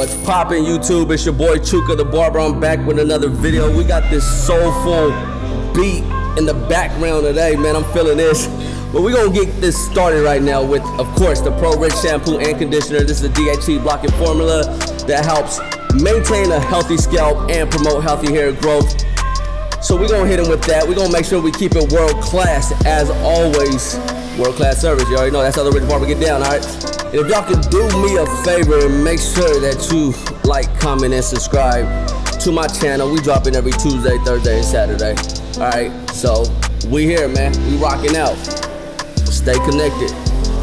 What's poppin' YouTube? It's your boy Chuka the Barber. I'm back with another video. We got this soulful beat in the background today, man. I'm feeling this. But we're gonna get this started right now with, of course, the Pro Rich shampoo and conditioner. This is a DHT blocking formula that helps maintain a healthy scalp and promote healthy hair growth. So we're gonna hit him with that. We're gonna make sure we keep it world class as always. World class service, you already know that's how the Rich Barber get down, all right? If y'all can do me a favor and make sure that you like, comment, and subscribe to my channel. We dropping every Tuesday, Thursday, and Saturday. All right, so we here, man. We rocking out. Stay connected.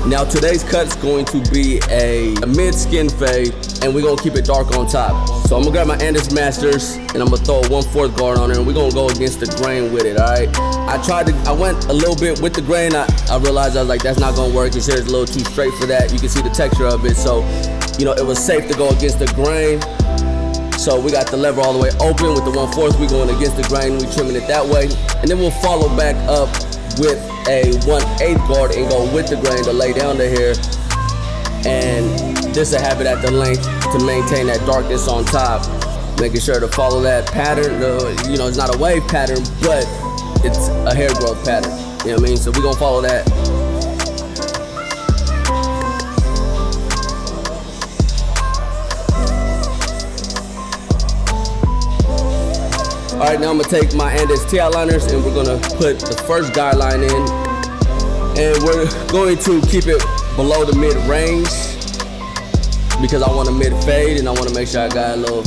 Now today's cut's going to be a mid-skin fade, and we're gonna keep it dark on top. So I'm gonna grab my Andis Masters, and I'm gonna throw a 1/4 guard on it, and we're gonna go against the grain with it, all right? I went a little bit with the grain. I realized I was like, that's not gonna work. His hair is a little too straight for that. You can see the texture of it. So, you know, it was safe to go against the grain. So we got the lever all the way open with the 1/4. We going against the grain. We trimming it that way. And then we'll follow back up with a 1/8 guard and go with the grain to lay down the hair. And just to have it at the length to maintain that darkness on top. Making sure to follow that pattern. You know, it's not a wave pattern, but it's a hair growth pattern. You know what I mean? So we're gonna follow that. All right, now I'm gonna take my Andis T-outliners and we're gonna put the first guideline in. And we're going to keep it below the mid-range because I want a mid-fade and I wanna make sure I got a little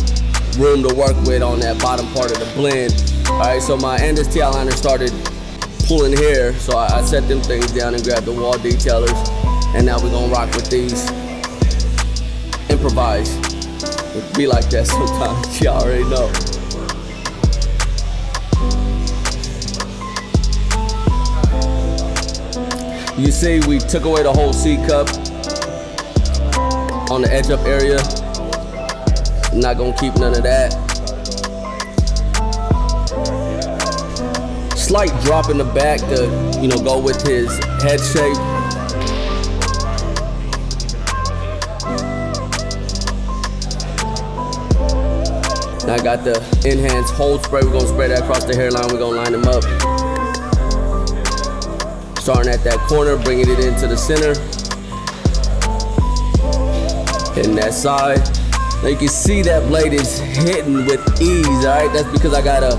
room to work with on that bottom part of the blend. All right, so my Andis T-outliner started pulling hair, so I set them things down and grabbed the wall detailers, and now we're gonna rock with these. Improvise. It be like that sometimes, y'all already know. You see, we took away the whole C cup on the edge up area. I'm not gonna keep none of that. Slight drop in the back to, you know, go with his head shape. Now I got the enhanced hold spray. We're gonna spray that across the hairline. We're gonna line them up. Starting at that corner, bringing it into the center. Hitting that side. Now you can see that blade is hitting with ease, all right? That's because I got a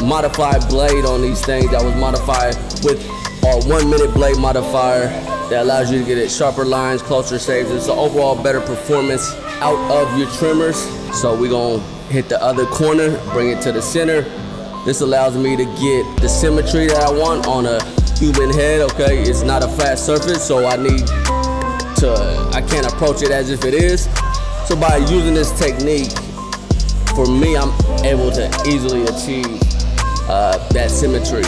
modified blade on these things that was modified with our 1-minute blade modifier that allows you to get it sharper lines, closer shapes. It's an overall better performance out of your trimmers. So we're gonna hit the other corner, bring it to the center. This allows me to get the symmetry that I want on a human head, okay? It's not a flat surface, so I can't approach it as if it is. So by using this technique, for me, I'm able to easily achieve that symmetry.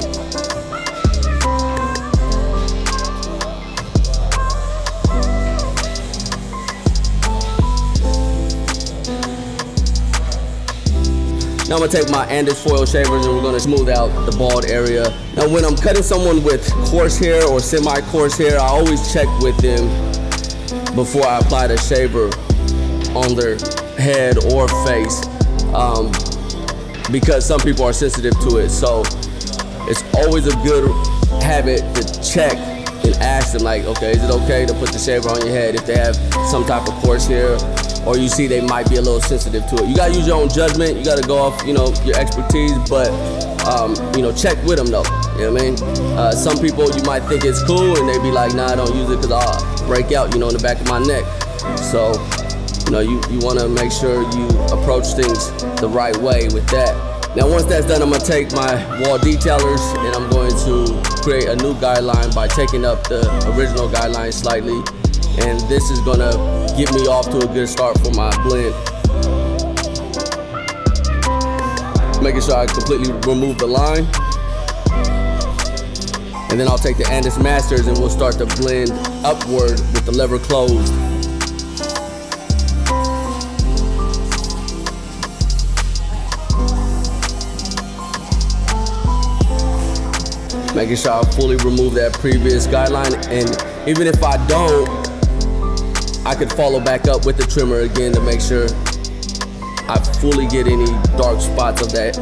Now I'm gonna take my Andis foil shavers and we're gonna smooth out the bald area. Now when I'm cutting someone with coarse hair or semi-coarse hair, I always check with them before I apply the shaver on their head or face, because some people are sensitive to it. So it's always a good habit to check and ask them, like, okay, is it okay to put the shaver on your head if they have some type of coarse hair, or you see they might be a little sensitive to it. You gotta use your own judgment. You gotta go off, you know, your expertise, but you know, check with them though. You know what I mean? Some people you might think it's cool and they be like, nah, I don't use it because I'll break out, you know, in the back of my neck. So, you know, you wanna make sure you approach things the right way with that. Now once that's done, I'm gonna take my wall detailers and I'm going to create a new guideline by taking up the original guideline slightly. And this is gonna get me off to a good start for my blend. Making sure I completely remove the line. And then I'll take the Andis Masters and we'll start to blend upward with the lever closed. Making sure I fully remove that previous guideline, and even if I don't, I could follow back up with the trimmer again to make sure I fully get any dark spots of that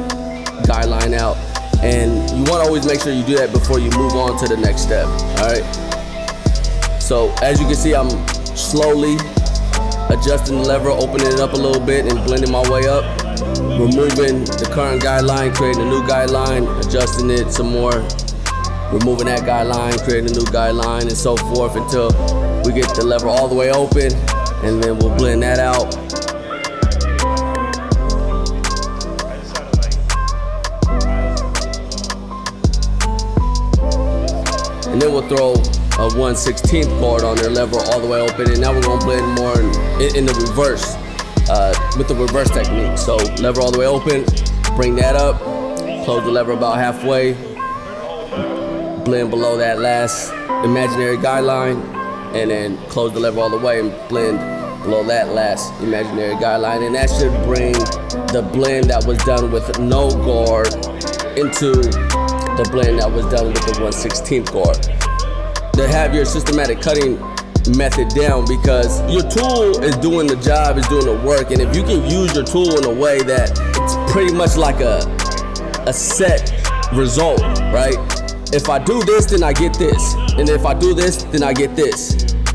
guideline out. And you want to always make sure you do that before you move on to the next step. All right. So as you can see, I'm slowly adjusting the lever, opening it up a little bit and blending my way up, removing the current guideline, creating a new guideline, adjusting it some more, removing that guideline, creating a new guideline, and so forth until we get the lever all the way open, and then we'll blend that out. And then we'll throw a 1/16 cord on their lever all the way open, and now we're gonna blend more in the reverse, with the reverse technique. So lever all the way open, bring that up, close the lever about halfway, blend below that last imaginary guideline, and then close the lever all the way and blend below that last imaginary guideline. And that should bring the blend that was done with no guard into the blend that was done with the 1/16 guard. To have your systematic cutting method down, because your tool is doing the job, is doing the work, and if you can use your tool in a way that it's pretty much like a set result, right? If I do this, then I get this, and if I do this, then I get this,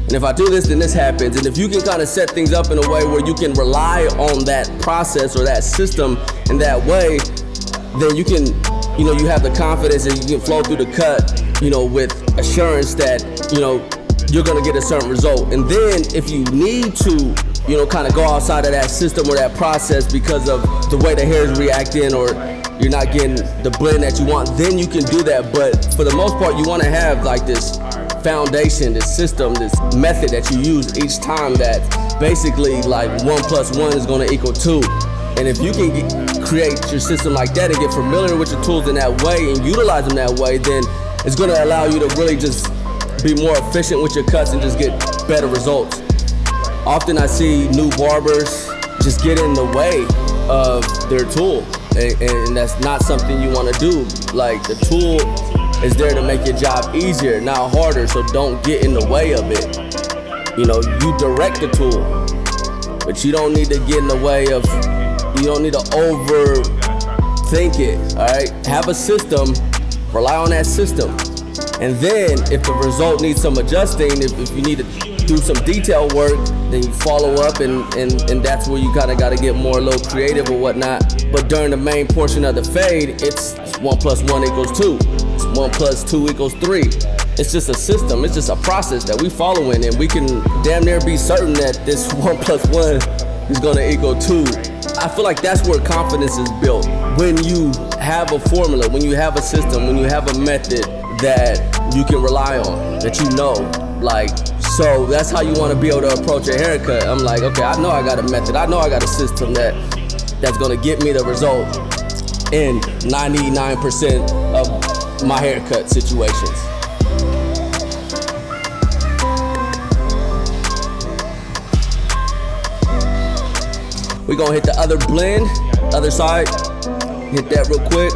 and if I do this, then this happens. And if you can kind of set things up in a way where you can rely on that process or that system in that way, then you can, you have the confidence that you can flow through the cut, with assurance that, you're gonna get a certain result. And then if you need to, kind of go outside of that system or that process because of the way the hair is reacting, or you're not getting the blend that you want, then you can do that. But for the most part, you wanna have like this foundation, this system, this method that you use each time, that basically like 1 + 1 is gonna equal 2. And if you can create your system like that and get familiar with your tools in that way and utilize them that way, then it's gonna allow you to really just be more efficient with your cuts and just get better results. Often I see new barbers just get in the way of their tool, and that's not something you wanna do. Like, the tool is there to make your job easier, not harder, so don't get in the way of it. You direct the tool, but you don't need to get in the way of, you don't need to overthink it, all right? Have a system, rely on that system. And then if the result needs some adjusting, if you need to do some detail work, then you follow up, and that's where you kind of got to get more a little creative or whatnot. But during the main portion of the fade, it's 1 + 1 = 2. It's 1 + 2 = 3. It's just a system, it's just a process that we following, and we can damn near be certain that this 1 + 1 is gonna equal 2. I feel like that's where confidence is built. When you have a formula, when you have a system, when you have a method that you can rely on, that so that's how you want to be able to approach a haircut. I'm like, okay, I know I got a method, I know I got a system that's gonna get me the result in 99% of my haircut situations. We're gonna hit the other blend, other side, hit that real quick.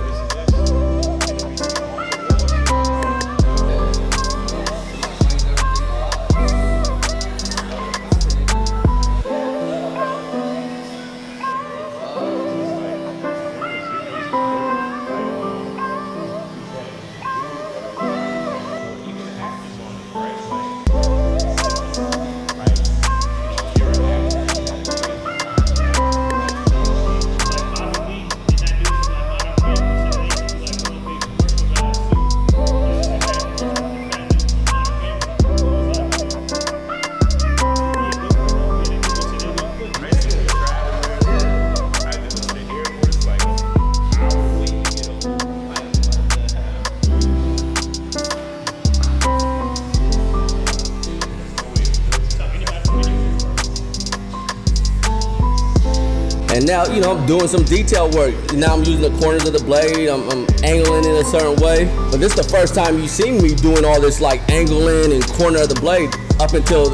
And now, I'm doing some detail work. Now I'm using the corners of the blade, I'm angling in a certain way. But this is the first time you've seen me doing all this like angling and corner of the blade. Up until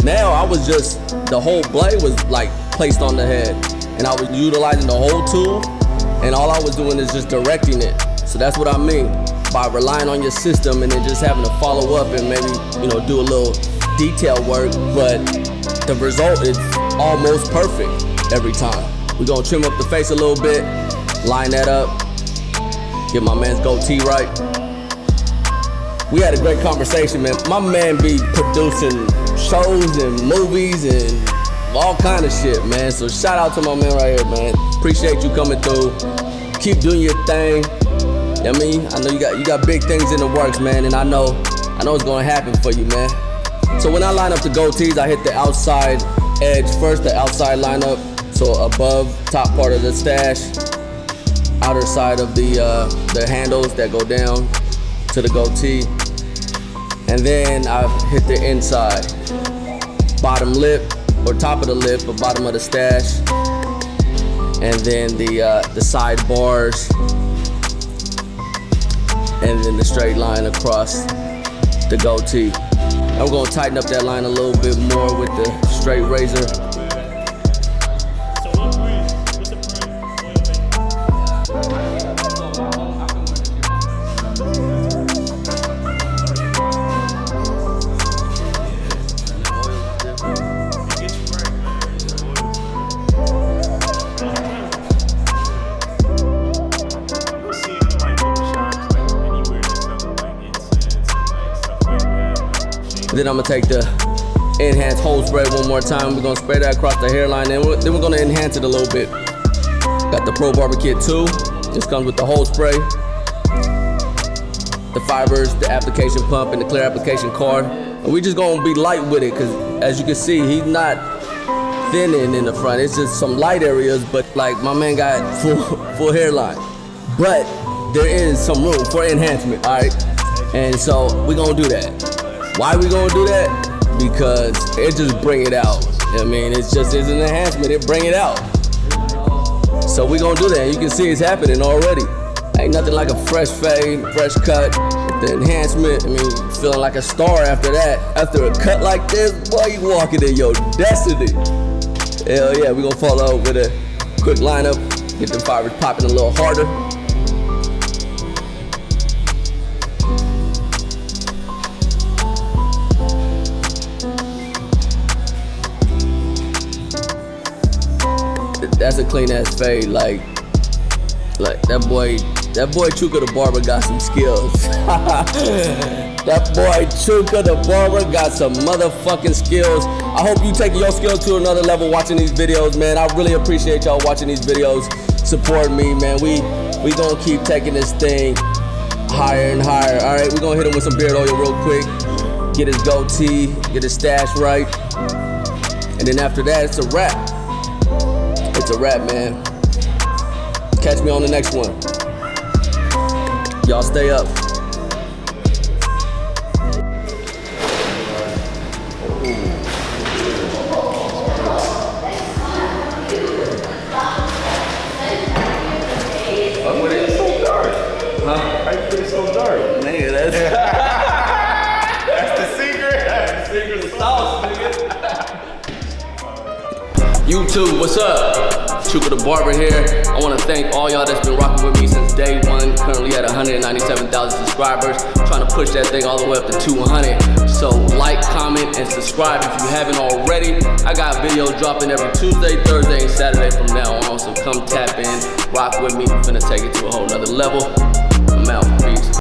now, the whole blade was like placed on the head. And I was utilizing the whole tool, and all I was doing is just directing it. So that's what I mean by relying on your system and then just having to follow up and maybe, do a little detail work. But the result is almost perfect every time. We're gonna trim up the face a little bit, line that up, get my man's goatee right. We had a great conversation, man. My man be producing shows and movies and all kind of shit, man. So shout out to my man right here, man. Appreciate you coming through. Keep doing your thing. I mean, I know you got big things in the works, man, and I know it's gonna happen for you, man. So when I line up the goatees, I hit the outside edge first, the outside lineup. So above, top part of the stash, outer side of the handles that go down to the goatee. And then I hit the inside, bottom lip, or top of the lip, but bottom of the stash. And then the side bars, and then the straight line across the goatee. I'm gonna tighten up that line a little bit more with the straight razor. Then I'm gonna take the enhanced hole spray one more time. We're gonna spray that across the hairline, and then we're gonna enhance it a little bit. Got the Pro Barber Kit 2. This comes with the hole spray, the fibers, the application pump, and the clear application card. And we just gonna be light with it, cause as you can see, he's not thinning in the front. It's just some light areas, but like my man got full hairline. But there is some room for enhancement, all right? And so we're gonna do that. Why we gonna do that? Because it just bring it out. I mean, it's an enhancement, it bring it out. So we gonna do that, and you can see it's happening already. Ain't nothing like a fresh fade, fresh cut. The enhancement, I mean, feeling like a star after that. After a cut like this, boy, you walking in your destiny. Hell yeah, we gonna follow up with a quick lineup, get the fibers popping a little harder. That's a clean ass fade, like that boy Chuka the Barber got some skills. That boy Chuka the Barber got some motherfucking skills. I hope you taking your skills to another level watching these videos, man. I really appreciate y'all watching these videos, supporting me, man. We gonna keep taking this thing higher and higher. All right, we gonna hit him with some beard oil real quick, get his goatee, get his stash right, and then after that, it's a wrap. It's a wrap, man. Catch me on the next one. Y'all stay up. It's so dark. Huh? Why you put it so dark? Nigga, that's That's the secret. That's the secret sauce, nigga. YouTube, what's up? Chuka the Barber here. I want to thank all y'all that's been rocking with me since day one. Currently at 197,000 subscribers. Trying to push that thing all the way up to 200. So like, comment, and subscribe if you haven't already. I got videos dropping every Tuesday, Thursday, and Saturday from now on. So come tap in, rock with me. I'm finna take it to a whole nother level. I'm out. Peace.